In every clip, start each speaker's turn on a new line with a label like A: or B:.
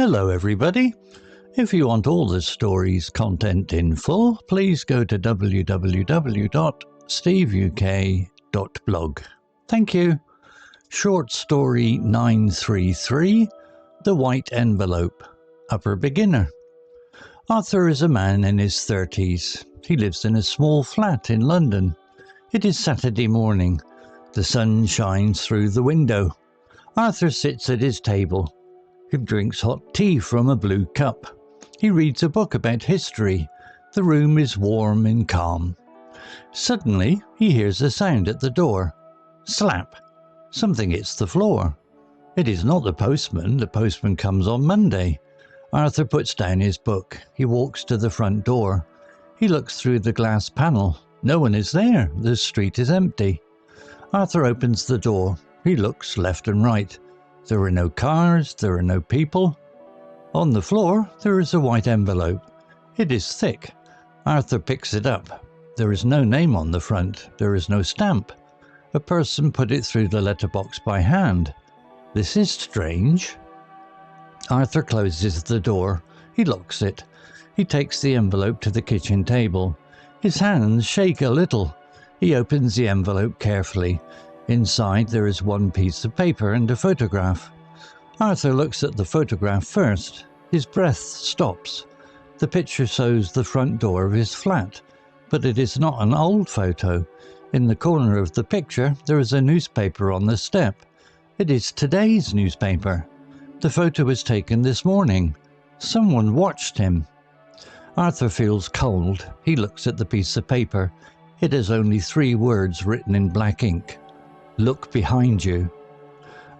A: Hello everybody. If you want all the story's content in full, please go to www.steveuk.blog. Thank you. Short story 933, The White Envelope, Upper Beginner. Arthur is a man in his 30s. He lives in a small flat in London. It is Saturday morning. The sun shines through the window. Arthur sits at his table. He drinks hot tea from a blue cup. He reads a book about history. The room is warm and calm. Suddenly, he hears a sound at the door. Slap. Something hits the floor. It is not the postman. The postman comes on Monday. Arthur puts down his book. He walks to the front door. He looks through the glass panel. No one is there. The street is empty. Arthur opens the door. He looks left and right. There are no cars. There are no people. On the floor, there is a white envelope. It is thick. Arthur picks it up. There is no name on the front. There is no stamp. A person put it through the letterbox by hand. This is strange. Arthur closes the door. He locks it. He takes the envelope to the kitchen table. His hands shake a little. He opens the envelope carefully. Inside there is one piece of paper and a photograph. Arthur looks at the photograph first. His breath stops. The picture shows the front door of his flat, but it is not an old photo. In the corner of the picture there is a newspaper on the step. It is today's newspaper. The photo was taken this morning. Someone watched him. Arthur feels cold. He looks at the piece of paper. It has only 3 words written in black ink. Look behind you.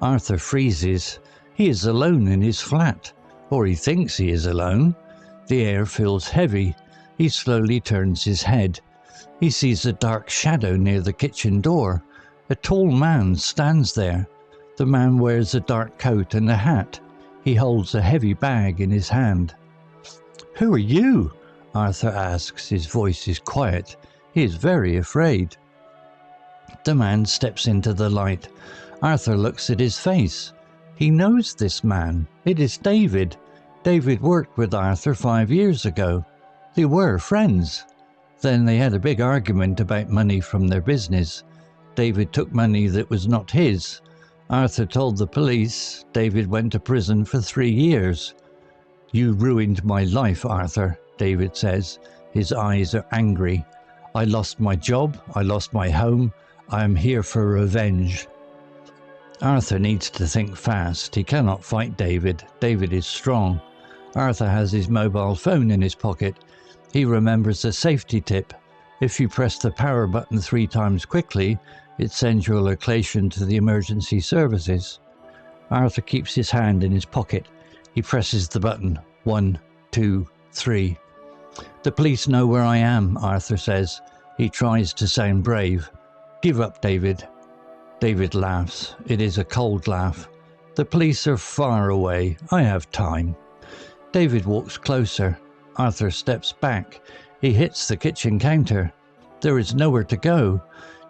A: Arthur freezes. He is alone in his flat, or he thinks he is alone. The air feels heavy. He slowly turns his head. He sees a dark shadow near the kitchen door. A tall man stands there. The man wears a dark coat and a hat. He holds a heavy bag in his hand. "Who are you?" Arthur asks. His voice is quiet. He is very afraid. The man steps into the light. Arthur looks at his face. He knows this man. It is David. David worked with Arthur 5 years ago. They were friends. Then they had a big argument about money from their business. David took money that was not his. Arthur told the police. David went to prison for 3 years. "You ruined my life, Arthur," David says. His eyes are angry. "I lost my job. I lost my home. I am here for revenge." Arthur needs to think fast. He cannot fight David. David is strong. Arthur has his mobile phone in his pocket. He remembers a safety tip. If you press the power button 3 times quickly, it sends your location to the emergency services. Arthur keeps his hand in his pocket. He presses the button. 1, 2, 3. "The police know where I am," Arthur says. He tries to sound brave. "Give up, David." David laughs. It is a cold laugh. "The police are far away. I have time." David walks closer. Arthur steps back. He hits the kitchen counter. There is nowhere to go.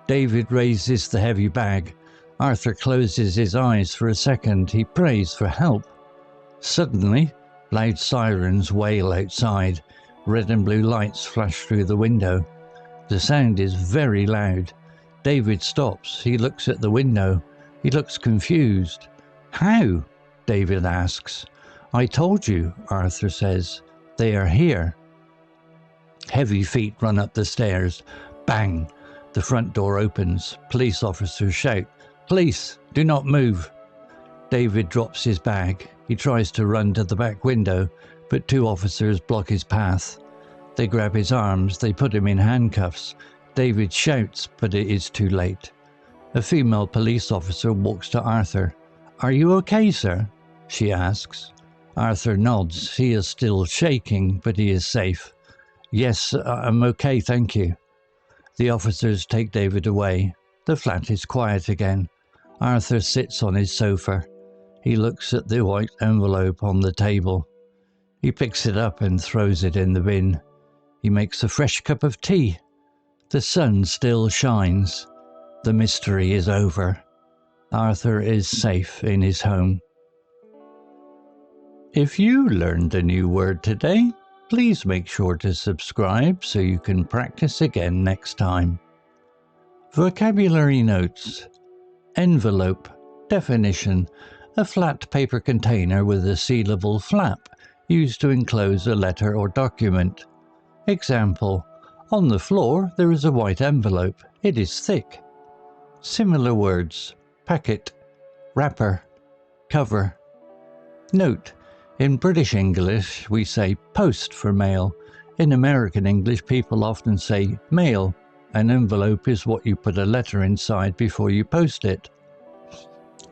A: David raises the heavy bag. Arthur closes his eyes for a second. He prays for help. Suddenly, loud sirens wail outside. Red and blue lights flash through the window. The sound is very loud. David stops. He looks at the window. He looks confused. "How?" David asks. "I told you," Arthur says. "They are here." Heavy feet run up the stairs. Bang! The front door opens. Police officers shout, "Police, do not move." David drops his bag. He tries to run to the back window, but 2 officers block his path. They grab his arms. They put him in handcuffs. David shouts, but it is too late. A female police officer walks to Arthur. "Are you okay, sir?" she asks. Arthur nods. He is still shaking, but he is safe. "Yes, I'm okay, thank you." The officers take David away. The flat is quiet again. Arthur sits on his sofa. He looks at the white envelope on the table. He picks it up and throws it in the bin. He makes a fresh cup of tea. The sun still shines. The mystery is over. Arthur is safe in his home. If you learned a new word today, please make sure to subscribe so you can practice again next time. Vocabulary notes. Envelope. Definition: a flat paper container with a sealable flap used to enclose a letter or document. Example: on the floor there is a white envelope. It is thick. Similar words: packet, wrapper, cover. Note: in British English we say post for mail. In American English people often say mail. An envelope is what you put a letter inside before you post it.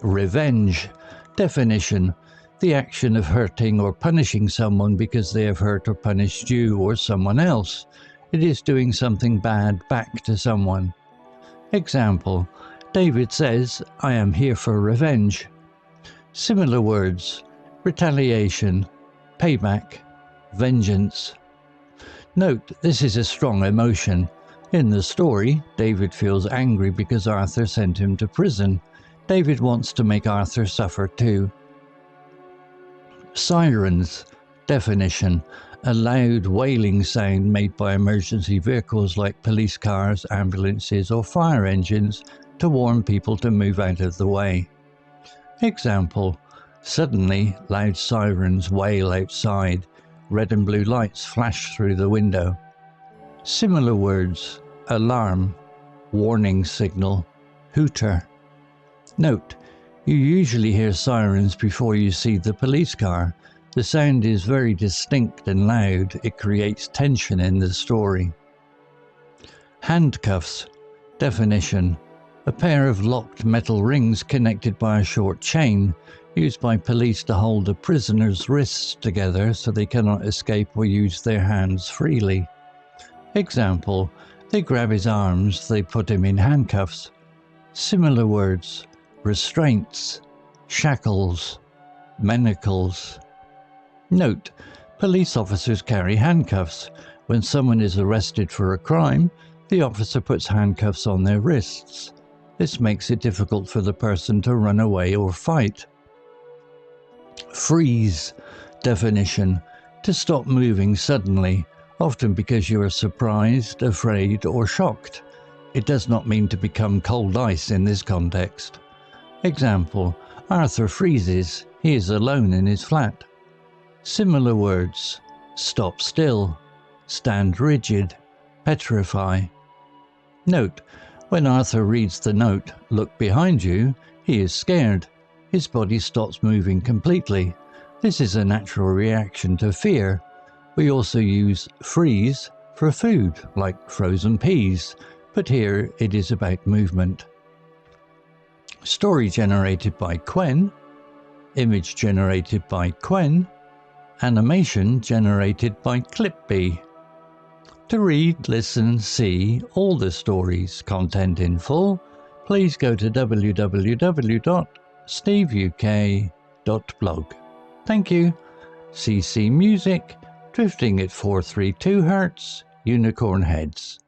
A: Revenge. Definition: the action of hurting or punishing someone because they have hurt or punished you or someone else. It is doing something bad back to someone. Example: David says, "I am here for revenge." Similar words: retaliation, payback, vengeance. Note: this is a strong emotion. In the story, David feels angry because Arthur sent him to prison. David wants to make Arthur suffer too. Sirens. Definition: a loud wailing sound made by emergency vehicles like police cars, ambulances or fire engines to warn people to move out of the way. Example: suddenly loud sirens wail outside. Red and blue lights flash through the window. Similar words: alarm, warning signal, hooter. Note: you usually hear sirens before you see the police car. The sound is very distinct and loud. It creates tension in the story. Handcuffs. Definition: a pair of locked metal rings connected by a short chain, used by police to hold a prisoner's wrists together so they cannot escape or use their hands freely. Example: they grab his arms, they put him in handcuffs. Similar words: restraints, shackles, manacles. Note: police officers carry handcuffs. When someone is arrested for a crime, the officer puts handcuffs on their wrists. This makes it difficult for the person to run away or fight. Freeze. Definition: to stop moving suddenly, often because you are surprised, afraid or shocked. It does not mean to become cold ice in this context. Example: Arthur freezes. He is alone in his flat. Similar words: stop still, stand rigid, petrify. Note: when Arthur reads the note, "Look behind you," he is scared. His body stops moving completely. This is a natural reaction to fear. We also use freeze for food, like frozen peas, but here it is about movement. Story generated by Quen. Image generated by Quen. Animation generated by UpB. To read, listen, see all the stories, content in full, please go to www.steveuk.blog. Thank you. CC Music, drifting at 432 Hz, Unicorn Heads.